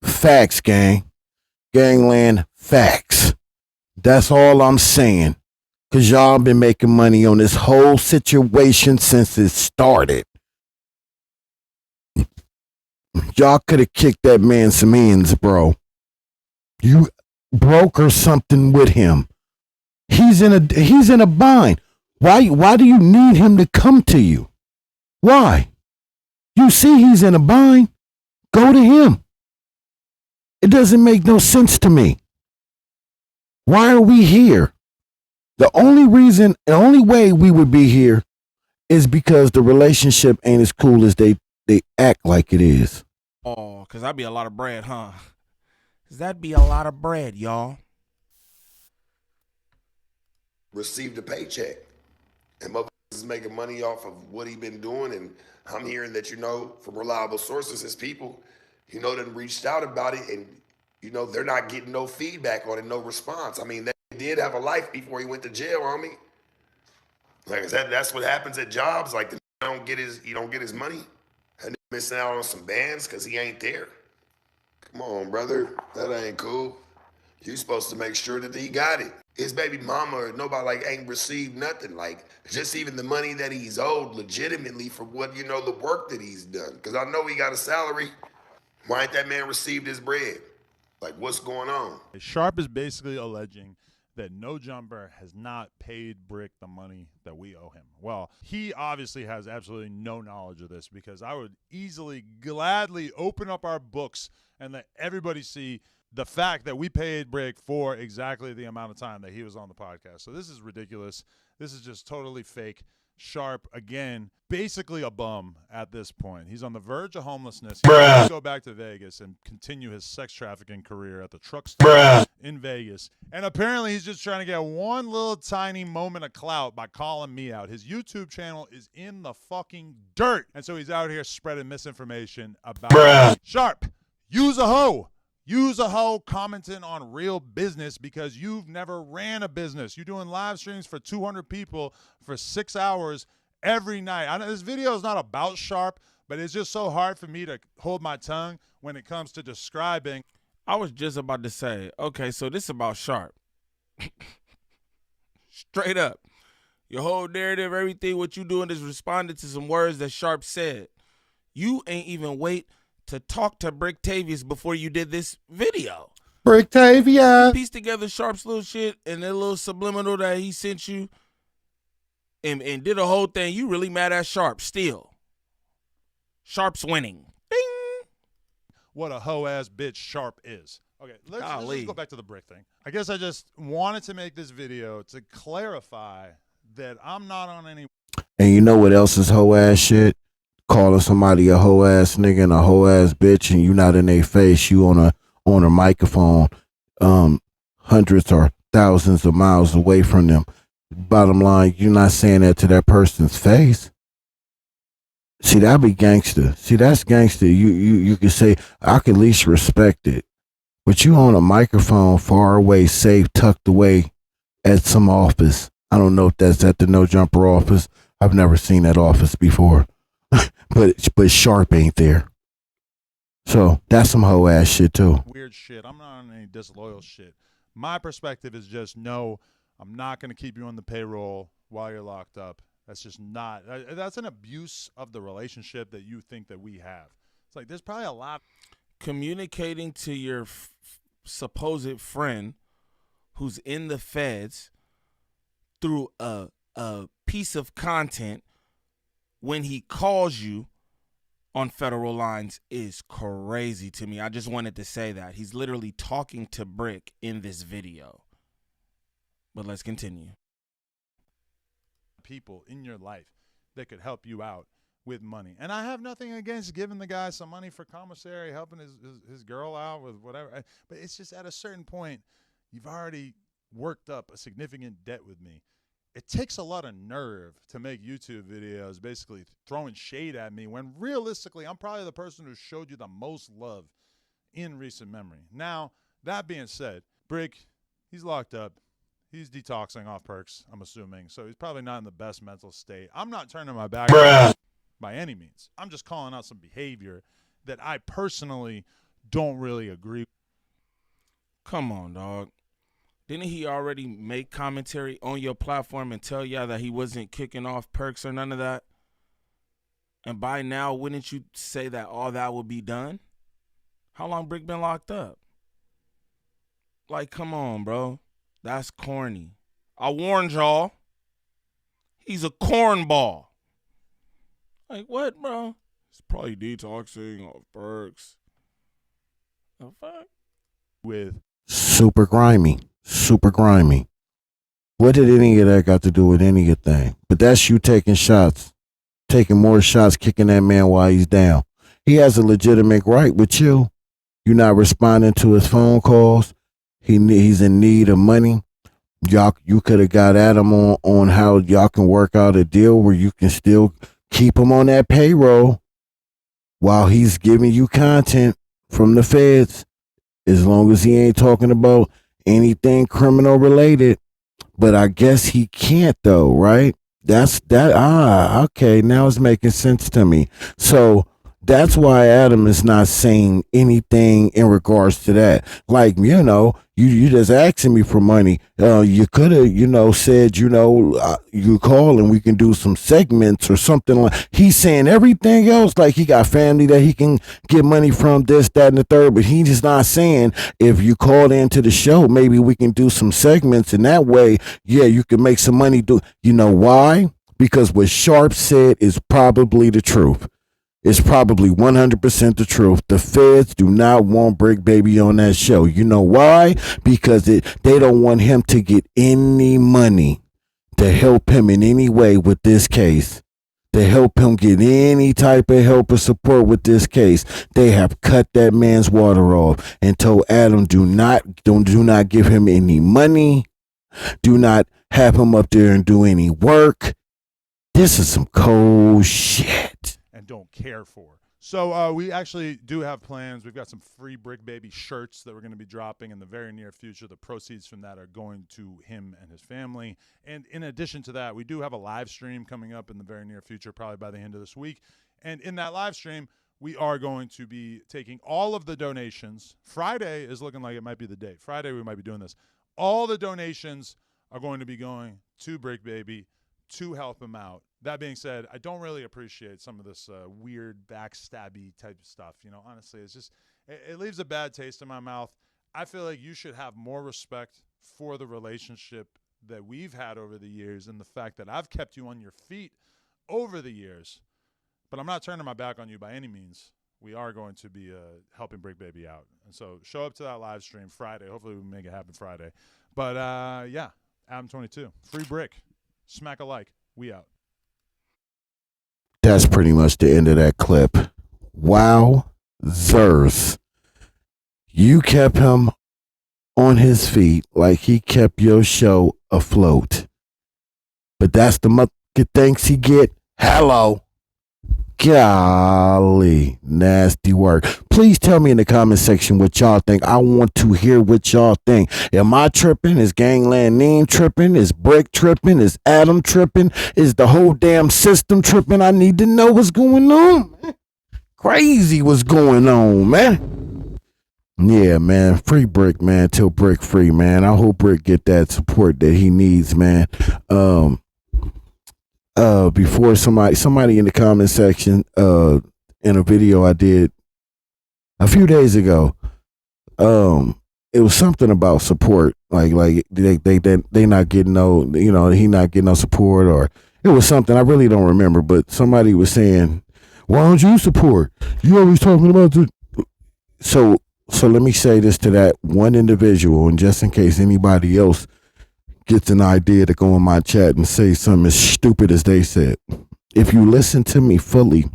Speaker 1: Facts, gang. Gangland facts. That's all I'm saying. Because y'all been making money on this whole situation since it started. Y'all could have kicked that man some ends, bro. You broker something with him. He's in a bind. Why do you need him to come to you? Why? You see he's in a bind. Go to him. It doesn't make no sense to me. Why are we here? The only way we would be here is because the relationship ain't as cool as they act like it is.
Speaker 2: Oh, because that'd be a lot of bread, huh? Because that'd be a lot of bread, y'all.
Speaker 5: Received a paycheck. And motherfuckers is making money off of what he been doing. And I'm hearing that, from reliable sources, his people, done reached out about it. And, they're not getting no feedback on it, no response. I mean, they did have a life before he went to jail, homie. Like I said, that's what happens at jobs. Like, he don't get his money. And missing out on some bands because he ain't there. Come on, brother. That ain't cool. You supposed to make sure that he got it. His baby mama or nobody ain't received nothing. Like just even the money that he's owed legitimately for what, the work that he's done. Because I know he got a salary. Why ain't that man received his bread? Like what's going on?
Speaker 3: Sharp is basically alleging that No Jumper has not paid Brick the money that we owe him. Well, he obviously has absolutely no knowledge of this because I would gladly open up our books and let everybody see the fact that we paid Brick for exactly the amount of time that he was on the podcast. So this is ridiculous. This is just totally fake. Sharp, again, basically a bum at this point. He's on the verge of homelessness. He wants to go back to Vegas and continue his sex trafficking career at the truck stop in Vegas. And apparently he's just trying to get one little tiny moment of clout by calling me out. His YouTube channel is in the fucking dirt. And so he's out here spreading misinformation about Sharp. Use a hoe. Use a hoe commenting on real business because you've never ran a business. You're doing live streams for 200 people for 6 hours every night. I know this video is not about Sharp, but it's just so hard for me to hold my tongue when it comes to describing.
Speaker 2: I was just about to say, okay, so this is about Sharp. Straight up. Your whole narrative, everything, what you doing is responding to some words that Sharp said. You ain't even wait to talk to Bricktavius before you did this video.
Speaker 1: Bricktavia.
Speaker 2: Piece together Sharp's little shit and that little subliminal that he sent you and did a whole thing. You really mad at Sharp still. Sharp's winning. Ding.
Speaker 3: What a hoe-ass bitch Sharp is. Okay, let's just go back to the Brick thing. I guess I just wanted to make this video to clarify that I'm not on any...
Speaker 1: And you know what else is hoe-ass shit? Calling somebody a hoe ass nigga and a hoe ass bitch, and you not in their face. You on a microphone, hundreds or thousands of miles away from them. Bottom line, you're not saying that to that person's face. See, that be gangster. See, that's gangster. You can say I can at least respect it, but you on a microphone, far away, safe, tucked away, at some office. I don't know if that's at the No Jumper office. I've never seen that office before. But Sharp ain't there. So that's some hoe ass shit too.
Speaker 3: Weird shit. I'm not on any disloyal shit. My perspective is just no, I'm not going to keep you on the payroll while you're locked up. That's just not. That's an abuse of the relationship that you think that we have. It's like there's probably a lot.
Speaker 2: Communicating to your supposed friend who's in the feds through a piece of content when he calls you on federal lines is crazy to me. I just wanted to say that. He's literally talking to Brick in this video. But let's continue.
Speaker 3: People in your life that could help you out with money. And I have nothing against giving the guy some money for commissary, helping his girl out with whatever. But it's just at a certain point, you've already worked up a significant debt with me. It takes a lot of nerve to make YouTube videos basically throwing shade at me when realistically I'm probably the person who showed you the most love in recent memory. Now, that being said, Brick, he's locked up. He's detoxing off perks, I'm assuming. So he's probably not in the best mental state. I'm not turning my back on him by any means. I'm just calling out some behavior that I personally don't really agree with.
Speaker 2: Come on, dog. Didn't he already make commentary on your platform and tell y'all that he wasn't kicking off perks or none of that? And by now, wouldn't you say that all that would be done? How long Brick been locked up? Like, come on, bro. That's corny. I warned y'all. He's a cornball. Like, what, bro? He's probably detoxing off perks. The fuck?
Speaker 3: With
Speaker 1: Super grimy. Super grimy. What did any of that got to do with anything? But that's you taking shots. Taking more shots, kicking that man while he's down. He has a legitimate right with you. You're not responding to his phone calls. He's in need of money. You could have got at him on how y'all can work out a deal where you can still keep him on that payroll while he's giving you content from the feds, as long as he ain't talking about anything criminal related. But I guess he can't though, right? That's that. Okay. Now it's making sense to me. So that's why Adam is not saying anything in regards to that. Like, you just asking me for money. You could have, said, you call and we can do some segments or something like. He's saying everything else, like he got family that he can get money from, this, that, and the third. But he's just not saying if you called into the show, maybe we can do some segments, and that way, yeah, you can make some money. You know why? Because what Sharp said is probably the truth. It's probably 100% the truth. The feds do not want Brick Baby on that show. You know why? Because they don't want him to get any money to help him in any way with this case. To help him get any type of help or support with this case. They have cut that man's water off and told Adam do not give him any money. Do not have him up there and do any work. This is some cold shit.
Speaker 3: And don't care for. So we actually do have plans. We've got some free Brick Baby shirts that we're going to be dropping in the very near future. The proceeds from that are going to him and his family. And in addition to that, we do have a live stream coming up in the very near future, probably by the end of this week. And in that live stream, we are going to be taking all of the donations. Friday is looking like it might be the day. Friday we might be doing this. All the donations are going to be going to Brick Baby to help him out. That being said, I don't really appreciate some of this weird backstabby type of stuff. Honestly, it's just, it leaves a bad taste in my mouth. I feel like you should have more respect for the relationship that we've had over the years and the fact that I've kept you on your feet over the years. But I'm not turning my back on you by any means. We are going to be helping Brick Baby out. And so show up to that live stream Friday. Hopefully we can make it happen Friday. But yeah, Adam 22, free Brick, smack a like, we out.
Speaker 1: That's pretty much the end of that clip. Wow, Zers. You kept him on his feet like he kept your show afloat. But that's the motherfucking thanks he get. Hello. Golly, nasty work. Please tell me in the comment section what y'all think. I want to hear what y'all think. Am I tripping? Is Gangland Neem tripping? Is Brick tripping? Is Adam tripping? Is the whole damn system tripping? I need to know what's going on, man. Crazy what's going on, man. Yeah, man. Free Brick, man. Till Brick free, man. I hope Brick get that support that he needs, man. Before somebody in the comment section, in a video I did a few days ago, it was something about support, like they not getting no, he not getting no support, or it was something I really don't remember, but somebody was saying, Why don't you support? You always talking about the. So let me say this to that one individual, and just in case anybody else gets an idea to go in my chat and say something as stupid as they said. If you listen to me fully,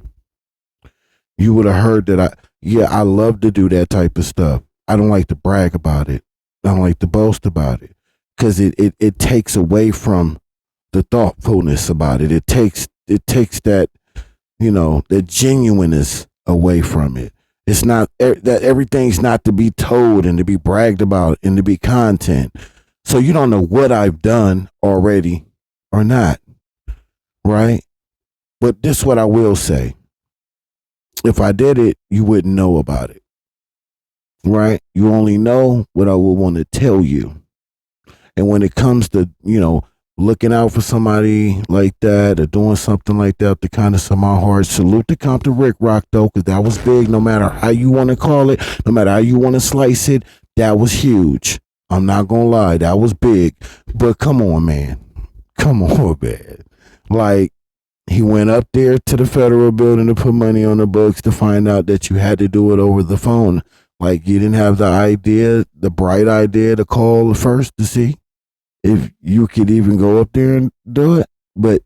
Speaker 1: you would have heard that I love to do that type of stuff. I don't like to brag about it. I don't like to boast about it because it takes away from the thoughtfulness about it. It takes that, that genuineness away from it. It's not that everything's not to be told and to be bragged about and to be content. So you don't know what I've done already or not, right? But this is what I will say. If I did it, you wouldn't know about it, right? You only know what I will want to tell you. And when it comes to, looking out for somebody like that or doing something like that, the kindness of my heart, salute to Compton Rick Rock, though, because that was big. No matter how you want to call it, no matter how you want to slice it, that was huge. I'm not going to lie, that was big. But come on, man. Come on, man. Like, he went up there to the federal building to put money on the books to find out that you had to do it over the phone. Like, you didn't have the bright idea to call first to see if you could even go up there and do it. But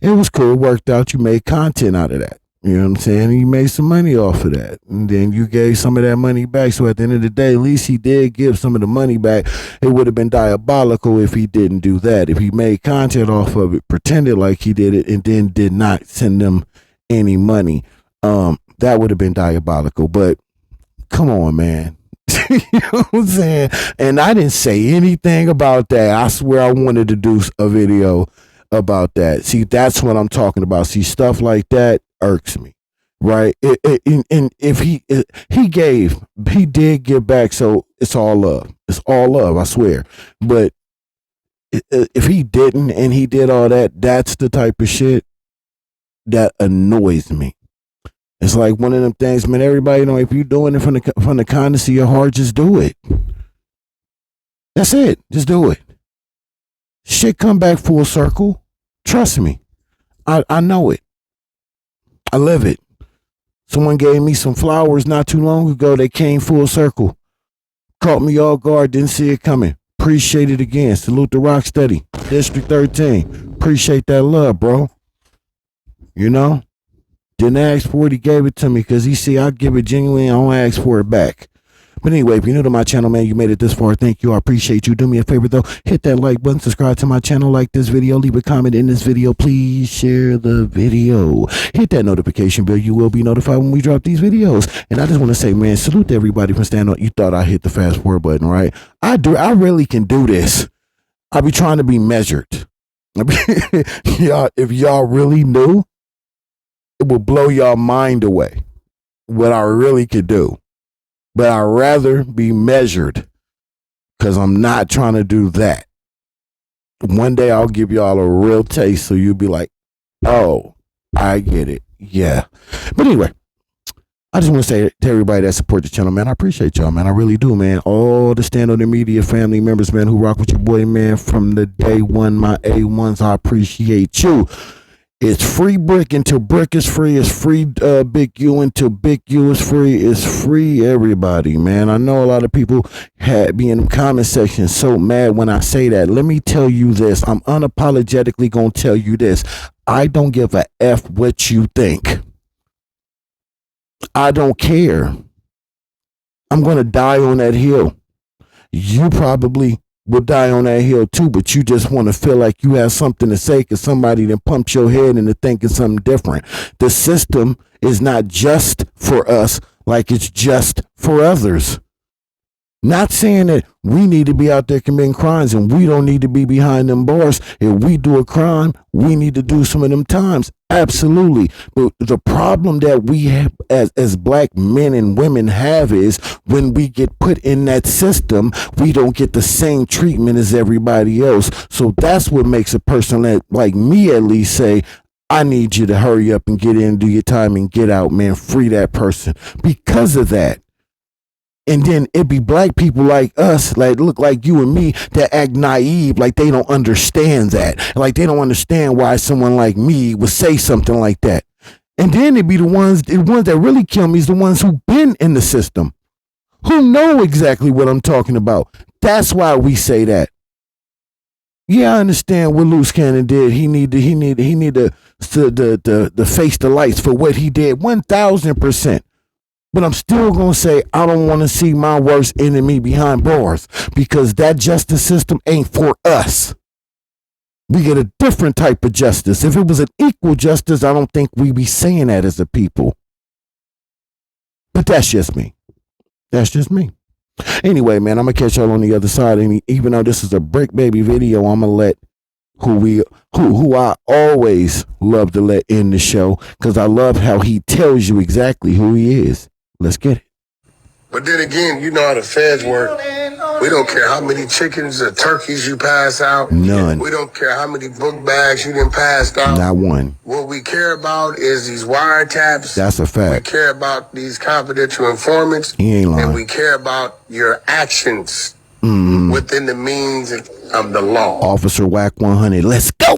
Speaker 1: it was cool. It worked out. You made content out of that. You know what I'm saying? And you made some money off of that. And then you gave some of that money back. So at the end of the day, at least he did give some of the money back. It would have been diabolical if he didn't do that. If he made content off of it, pretended like he did it, and then did not send them any money, that would have been diabolical. But come on, man. You know what I'm saying? And I didn't say anything about that. I swear I wanted to do a video about that. See, that's what I'm talking about. See, stuff like that irks me, right? And if he did give back, so it's all love. It's all love, I swear. But if he didn't and he did all that, that's the type of shit that annoys me. It's like one of them things, man. Everybody know if you're doing it from the kindness of your heart, just do it. That's it. Just do it. Shit come back full circle. Trust me. I know it. I live it. Someone gave me some flowers not too long ago. They came full circle. Caught me off guard. Didn't see it coming. Appreciate it again. Salute the Rock Steady. District 13. Appreciate that love, bro. Didn't ask for it, he gave it to me because he see I give it genuine, I don't ask for it back. But anyway, if you're new to my channel, man, you made it this far, thank you, I appreciate you. Do me a favor though, hit that like button, subscribe to my channel, like this video, leave a comment in this video, please share the video. Hit that notification bell, you will be notified when we drop these videos. And I just want to say, man, salute to everybody from stand on. You thought I hit the fast forward button, right? I really can do this. I be trying to be measured. If y'all really knew, it will blow y'all mind away what I really could do. But I'd rather be measured because I'm not trying to do that. One day I'll give y'all a real taste so you'll be like, oh, I get it. Yeah. But anyway, I just want to say to everybody that support the channel, man, I appreciate y'all, man. I really do, man. All the Stand On The Media family members, man, who rock with your boy, man, from the day one, my A1s, I appreciate you. It's free brick until brick is free. It's free big U until big U is free. It's free everybody, man. I know a lot of people be in the comment section so mad when I say that. Let me tell you this. I'm unapologetically going to tell you this. I don't give a F what you think. I don't care. I'm going to die on that hill. You probably will die on that hill too, but you just want to feel like you have something to say because somebody then pumped your head into thinking something different. The system is not just for us like it's just for others. Not saying that we need to be out there committing crimes and we don't need to be behind them bars. If we do a crime, we need to do some of them times. Absolutely. But the problem that we have as black men and women have is when we get put in that system, we don't get the same treatment as everybody else. So that's what makes a person like me at least say, I need you to hurry up and get in, do your time and get out, man. Free that person because of that. And then it be black people like us, like look like you and me, that act naive, like they don't understand that. Like they don't understand why someone like me would say something like that. And then it be the ones that really kill me is the ones who've been in the system, who know exactly what I'm talking about. That's why we say that. Yeah, I understand what Loose Cannon did. He need to face the lights for what he did 1,000%. But I'm still going to say I don't want to see my worst enemy behind bars, because that justice system ain't for us. We get a different type of justice. If it was an equal justice, I don't think we'd be saying that as a people. But that's just me. That's just me. Anyway, man, I'm going to catch y'all on the other side. And even though this is a Brick Baby video, I'm going to let who I always love to let in the show, because I love how he tells you exactly who he is. Let's get it.
Speaker 5: But then again, you know how the feds work. We don't care how many chickens or turkeys you pass out.
Speaker 1: None.
Speaker 5: We don't care how many book bags you done passed out.
Speaker 1: Not one.
Speaker 5: What we care about is these wiretaps.
Speaker 1: That's a fact.
Speaker 5: We care about these confidential informants.
Speaker 1: He ain't lying.
Speaker 5: And we care about your actions within the means of the law.
Speaker 1: Officer Whack 100. Let's go.